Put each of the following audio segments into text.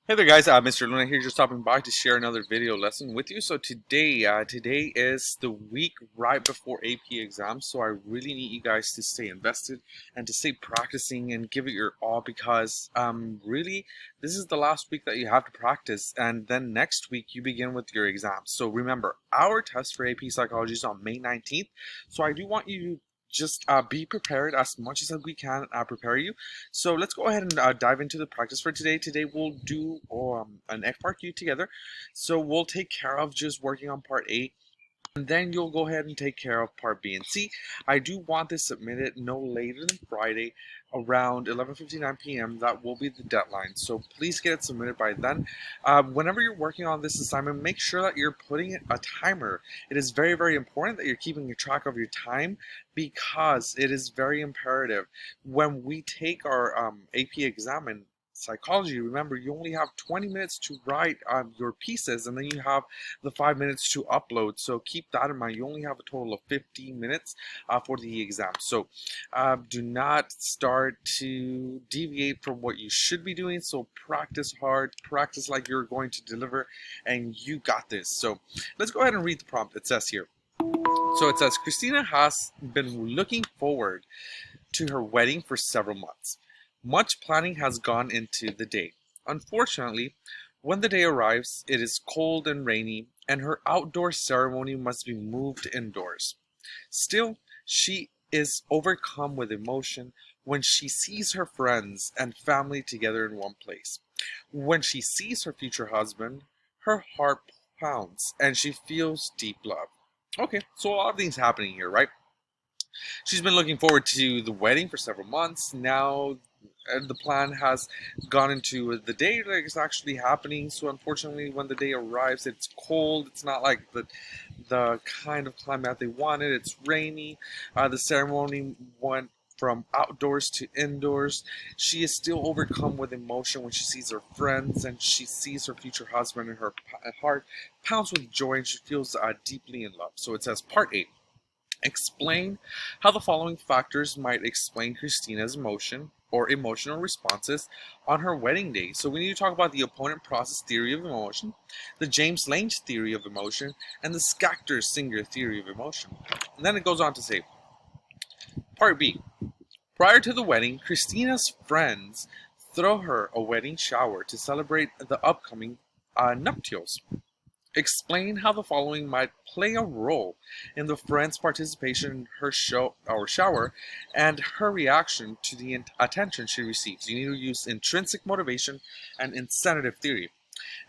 Hey there guys, Mr. Luna here, just stopping by to share another video lesson with you. So today is the week right before AP exams, so I really need you guys to stay invested and to stay practicing and give it your all because really this is the last week that you have to practice, and then next week you begin with your exams. So remember, our test for AP Psychology is on May 19th, so I do want you to just be prepared as much as we can prepare you. So let's go ahead and dive into the practice for today. Today we'll do an F part Q together. So we'll take care of just working on part A, and then you'll go ahead and take care of part B and C. I do want this submitted no later than Friday around 11:59 p.m. That will be the deadline. So please get it submitted by then. Whenever you're working on this assignment, make sure that you're putting a timer. It is very, very important that you're keeping a track of your time because it is very imperative. When we take our AP exam in psychology, remember you only have 20 minutes to write your pieces, and then you have the 5 minutes to upload. So keep that in mind. You only have a total of 15 minutes for the exam. So do not start to deviate from what you should be doing. So practice hard, practice like you're going to deliver, and you got this. So let's go ahead and read the prompt. It says here. So it says, Christina has been looking forward to her wedding for several months. Much planning has gone into the day. Unfortunately, when the day arrives, it is cold and rainy, and her outdoor ceremony must be moved indoors. Still, she is overcome with emotion when she sees her friends and family together in one place. When she sees her future husband, her heart pounds and she feels deep love. Okay, so a lot of things happening here, right? She's been looking forward to the wedding for several months. Now the plan has gone into the day that it's actually happening. So unfortunately, when the day arrives, it's cold. It's not like the kind of climate they wanted. It's rainy. The ceremony went from outdoors to indoors. She is still overcome with emotion when she sees her friends and she sees her future husband, and her heart pounds with joy and she feels deeply in love. So it says part 8. Explain how the following factors might explain Christina's emotion or emotional responses on her wedding day. So we need to talk about the opponent process theory of emotion, the James Lange theory of emotion, and the Schachter-Singer theory of emotion. And then it goes on to say, part B. Prior to the wedding, Christina's friends throw her a wedding shower to celebrate the upcoming nuptials. Explain how the following might play a role in the friend's participation in her show or shower and her reaction to the attention she receives. You need to use intrinsic motivation and incentive theory.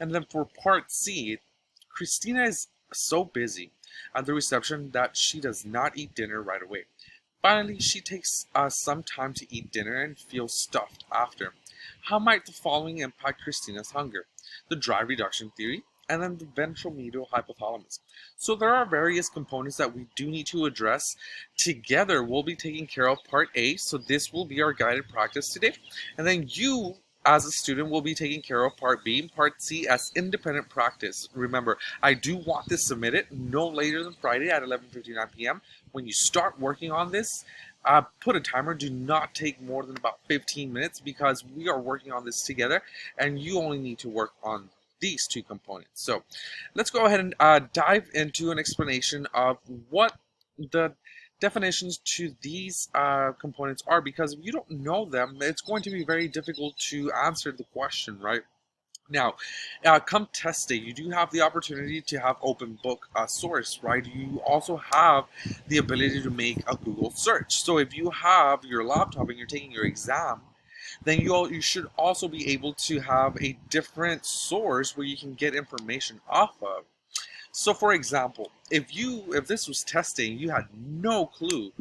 And then for part C, Christina is so busy at the reception that she does not eat dinner right away. Finally, she takes some time to eat dinner and feels stuffed after. How might the following impact Christina's hunger? The drive reduction theory, and then the ventromedial hypothalamus. So there are various components that we do need to address. Together, we'll be taking care of part A, so this will be our guided practice today. And then you, as a student, will be taking care of part B and part C as independent practice. Remember, I do want this submitted no later than Friday at 11:59 p.m. When you start working on this, put a timer. Do not take more than about 15 minutes because we are working on this together and you only need to work on these two components. So let's go ahead and dive into an explanation of what the definitions to these components are, because if you don't know them, it's going to be very difficult to answer the question, right? Now, come test day, you do have the opportunity to have open book source, right? You also have the ability to make a Google search. So if you have your laptop and you're taking your exam, then you should also be able to have a different source where you can get information off of. So for example, if this was testing, you had no clue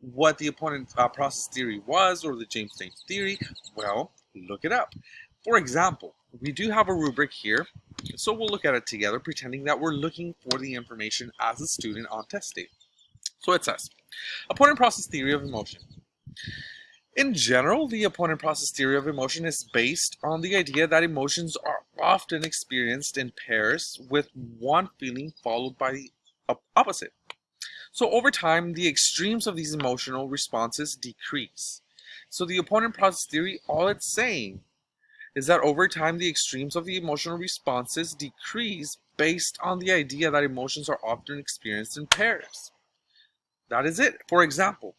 what the opponent process theory was or the James Lange theory, well, look it up. For example, we do have a rubric here, so we'll look at it together, pretending that we're looking for the information as a student on test day. So it says, opponent process theory of emotion. In general, the opponent process theory of emotion is based on the idea that emotions are often experienced in pairs, with one feeling followed by the opposite. So over time, the extremes of these emotional responses decrease. So the opponent process theory, all it's saying is that over time the extremes of the emotional responses decrease based on the idea that emotions are often experienced in pairs. That is it. For example,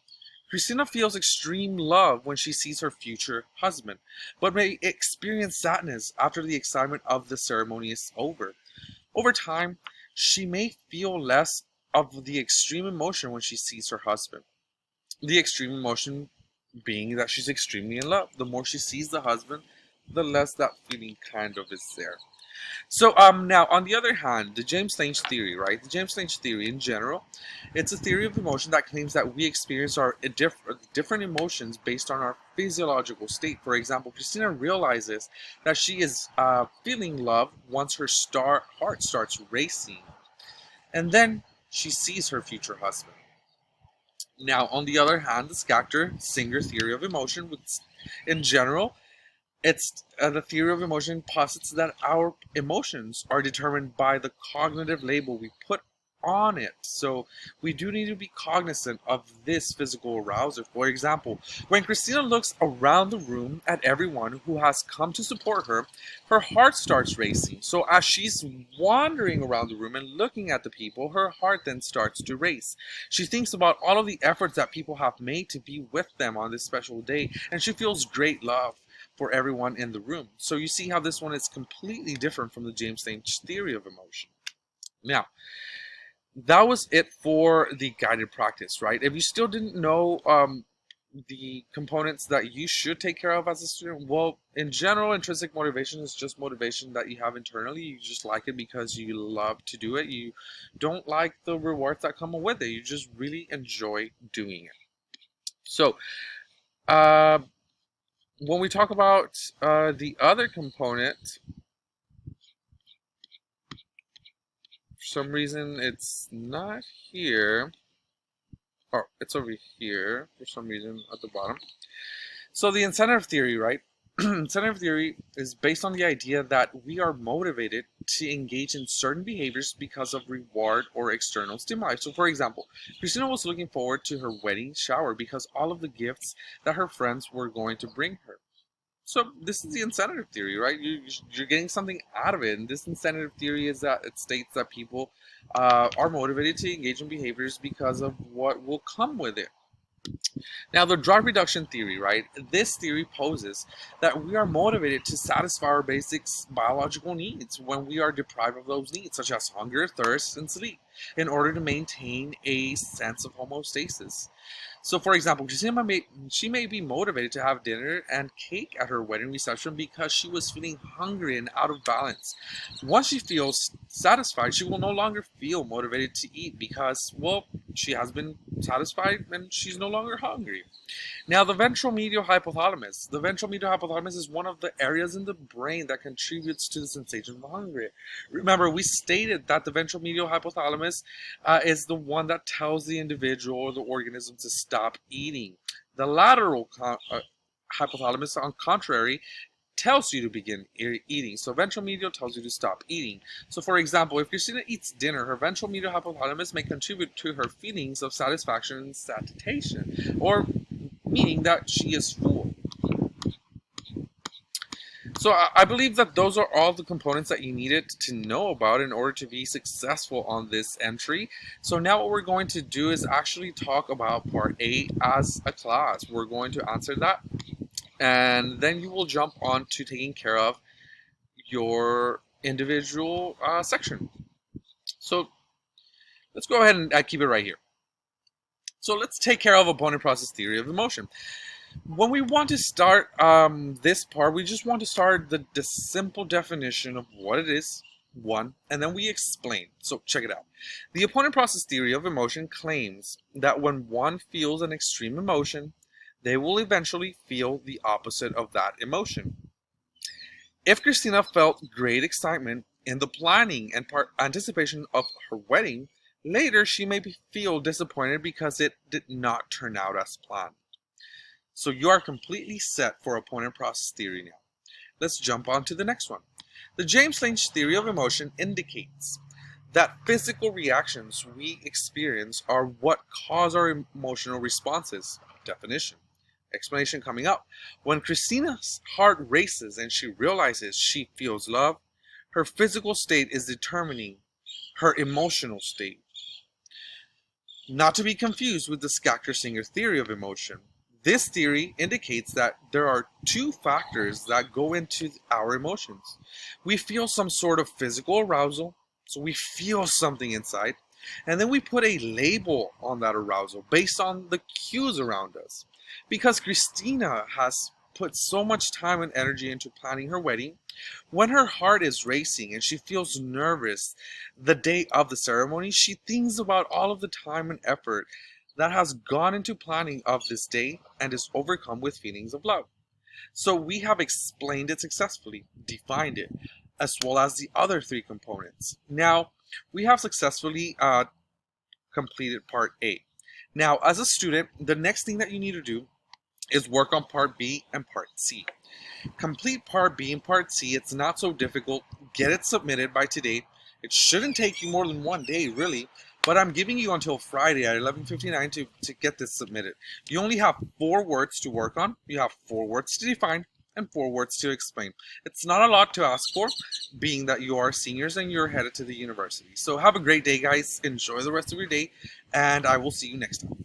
Christina feels extreme love when she sees her future husband, but may experience sadness after the excitement of the ceremony is over. Over time, she may feel less of the extreme emotion when she sees her husband. The extreme emotion being that she's extremely in love. The more she sees the husband, the less that feeling kind of is there. So now on the other hand, the James Lange theory, right? The James Lange theory in general, it's a theory of emotion that claims that we experience our different emotions based on our physiological state. For example, Christina realizes that she is feeling love once her heart starts racing, and then she sees her future husband. Now, on the other hand, the Schachter-Singer theory of emotion, in general, it's the theory of emotion posits that our emotions are determined by the cognitive label we put on it. So we do need to be cognizant of this physical arouser. For example, when Christina looks around the room at everyone who has come to support her, her heart starts racing. So as she's wandering around the room and looking at the people, her heart then starts to race. She thinks about all of the efforts that people have made to be with them on this special day, and she feels great love for everyone in the room. So you see how this one is completely different from the James Lange theory of emotion. Now, that was it for the guided practice, right? If you still didn't know the components that you should take care of as a student, well, in general, intrinsic motivation is just motivation that you have internally. You just like it because you love to do it. You don't like the rewards that come with it. You just really enjoy doing it. So, when we talk about the other component, for some reason it's not here. Oh, it's over here for some reason at the bottom. So the incentive theory, right? Incentive theory is based on the idea that we are motivated to engage in certain behaviors because of reward or external stimuli. So for example, Christina was looking forward to her wedding shower because all of the gifts that her friends were going to bring her. So this is the incentive theory, right? You're getting something out of it. And this incentive theory is that it states that people are motivated to engage in behaviors because of what will come with it. Now, the drug reduction theory, right? This theory poses that we are motivated to satisfy our basic biological needs when we are deprived of those needs, such as hunger, thirst, and sleep, in order to maintain a sense of homeostasis. So, for example, she may be motivated to have dinner and cake at her wedding reception because she was feeling hungry and out of balance. Once she feels satisfied, she will no longer feel motivated to eat because, well, she has been satisfied and she's no longer hungry. Now, the ventral medial hypothalamus. The ventral medial hypothalamus is one of the areas in the brain that contributes to the sensation of hunger. Remember, we stated that the ventral medial hypothalamus is the one that tells the individual or the organism to stop eating. The lateral hypothalamus, on contrary, tells you to begin eating. So ventral medial tells you to stop eating. So for example, if Christina eats dinner, her ventral medial hypothalamus may contribute to her feelings of satisfaction and satiation, or meaning that she is full. So I believe that those are all the components that you needed to know about in order to be successful on this entry. So now what we're going to do is actually talk about part A as a class. We're going to answer that, and then you will jump on to taking care of your individual section. So let's go ahead and keep it right here. So let's take care of opponent process theory of emotion. When we want to start this part, we just want to start the simple definition of what it is, one, and then we explain. So check it out. The opponent process theory of emotion claims that when one feels an extreme emotion, they will eventually feel the opposite of that emotion. If Christina felt great excitement in the planning and anticipation of her wedding, later she may feel disappointed because it did not turn out as planned. So you are completely set for opponent process theory now. Let's jump on to the next one. The James Lange theory of emotion indicates that physical reactions we experience are what cause our emotional responses. Definition. Explanation coming up. When Christina's heart races and she realizes she feels love, her physical state is determining her emotional state. Not to be confused with the Schachter-Singer theory of emotion. This theory indicates that there are two factors that go into our emotions. We feel some sort of physical arousal, so we feel something inside, and then we put a label on that arousal based on the cues around us. Because Christina has put so much time and energy into planning her wedding, when her heart is racing and she feels nervous the day of the ceremony, she thinks about all of the time and effort that has gone into planning of this day and is overcome with feelings of love. So we have explained it successfully, defined it, as well as the other three components. Now, we have successfully completed part A. Now, as a student, the next thing that you need to do is work on part B and part C. Complete part B and part C. It's not so difficult. Get it submitted by today. It shouldn't take you more than one day, really. But I'm giving you until Friday at 11:59 to get this submitted. You only have 4 words to work on. You have 4 words to define and 4 words to explain. It's not a lot to ask for, being that you are seniors and you're headed to the university. So have a great day, guys. Enjoy the rest of your day, and I will see you next time.